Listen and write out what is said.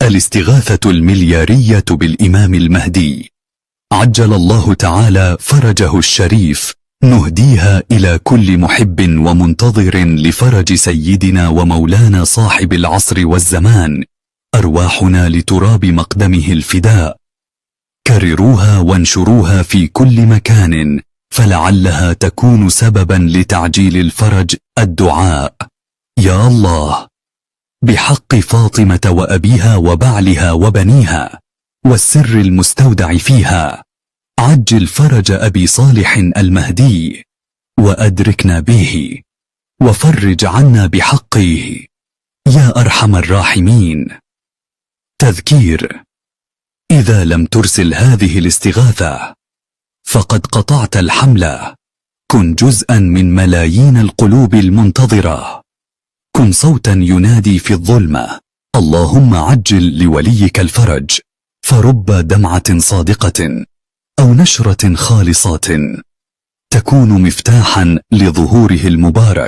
الاستغاثة المليارية بالإمام المهدي عجل الله تعالى فرجه الشريف، نهديها إلى كل محب ومنتظر لفرج سيدنا ومولانا صاحب العصر والزمان، أرواحنا لتراب مقدمه الفداء. كرروها وانشروها في كل مكان، فلعلها تكون سببا لتعجيل الفرج. الدعاء: يا الله، بحق فاطمة وأبيها وبعلها وبنيها والسر المستودع فيها، عجل فرج أبي صالح المهدي، وأدركنا به، وفرج عنا بحقه يا أرحم الراحمين. تذكير: إذا لم ترسل هذه الاستغاثة فقد قطعت الحملة. كن جزءا من ملايين القلوب المنتظرة. كن صوتا ينادي في الظلمة: اللهم عجل لوليك الفرج. فرب دمعة صادقة أو نشرة خالصة تكون مفتاحا لظهوره المبارك.